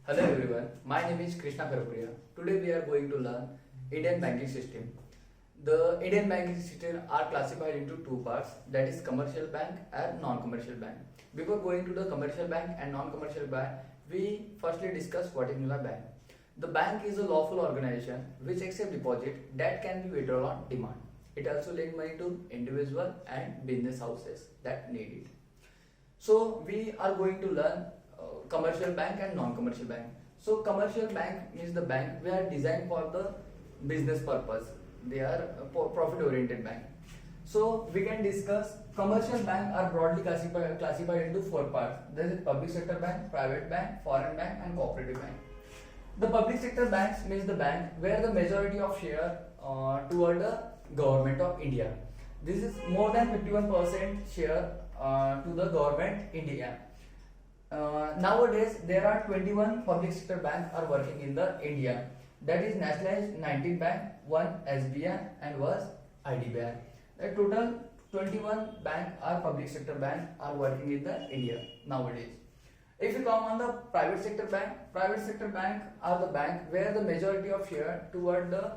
Hello everyone, my name is Krishna Karapuria. Today we are going to learn Indian banking system. The Indian banking system are classified into two parts, that is commercial bank and non-commercial bank. Before going to the commercial bank and non-commercial bank, we firstly discuss what is a bank. The bank is a lawful organization which accepts deposit that can be withdrawn on demand. It also lends money to individual and business houses that need it. So we are going to learn commercial bank and non-commercial bank. So commercial bank means the bank we are designed for the business purpose. They are profit-oriented bank. So we can discuss commercial bank are broadly classified into four parts. There is public sector bank, private bank, foreign bank, and cooperative bank. The public sector banks means the bank where the majority of share toward the government of India. This is more than 51% share to the government India. Nowadays there are 21 public sector banks are working in the India. That is nationalized 19 bank, 1 SBI and was IDBI. The total 21 bank are public sector bank are working in the India nowadays. If you come on the private sector bank are the bank where the majority of share toward the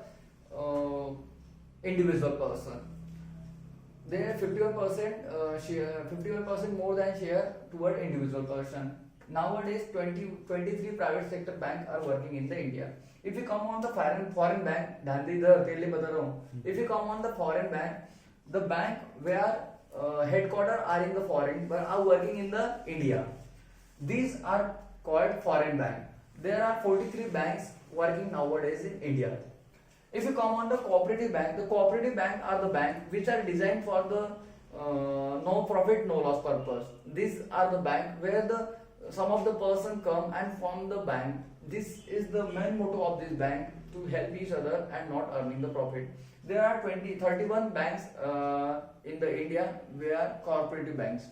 individual person. There 51% share, 51% more than share toward individual person. Nowadays 23 private sector bank are working in the India. If you come on the foreign bank, if you come on the foreign bank, the bank where headquarters are in the foreign but are working in the India. These are called foreign bank. There are 43 banks working nowadays in India. If you come on the cooperative bank are the bank which are designed for the no profit no loss purpose. These are the bank where some of the person come and form the bank. This is the main motto of this bank, to help each other and not earning the profit. There are 31 banks in the India where cooperative banks.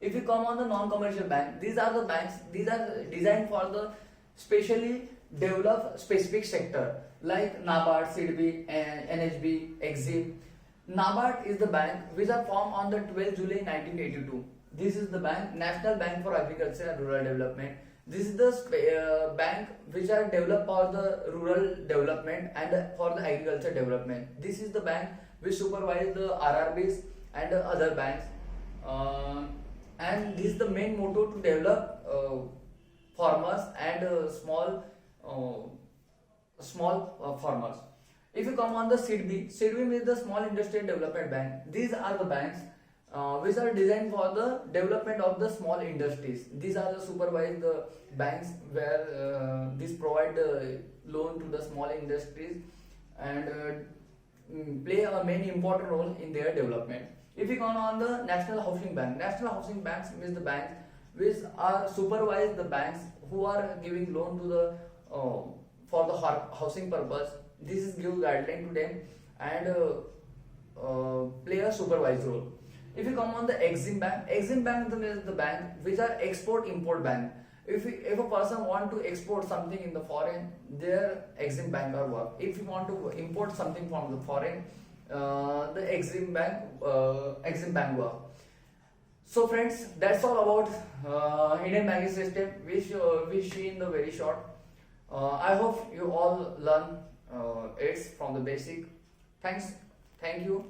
If you come on the non-commercial bank, these are the banks, these are designed for the specially developed specific sector like NABARD, SIDBI, NHB, EXIM. NABARD is the bank which are formed on the 12th July 1982. This is the bank, National Bank for Agriculture and Rural Development. This is the bank which are developed for the rural development and for the agriculture development. This is the bank which supervise the RRBs and other banks. And this is the main motto to develop farmers and small farmers. If you come on the SIDBI means the Small Industrial Development Bank. These are the banks which are designed for the development of the small industries. These are the supervised banks where this provide the loan to the small industries and play a main important role in their development. If you come on the National Housing Bank means the banks which are supervise the banks who are giving loan to the for the housing purpose. This is give guideline to them and play a supervised role. If you come on the Exim Bank is the bank which are export-import bank. If a person want to export something in the foreign, their Exim Bank are work. If you want to import something from the foreign, the Exim Bank work. So friends, that's all about Indian banking system which we see in the very short. I hope you all learn it from the basic. Thank you.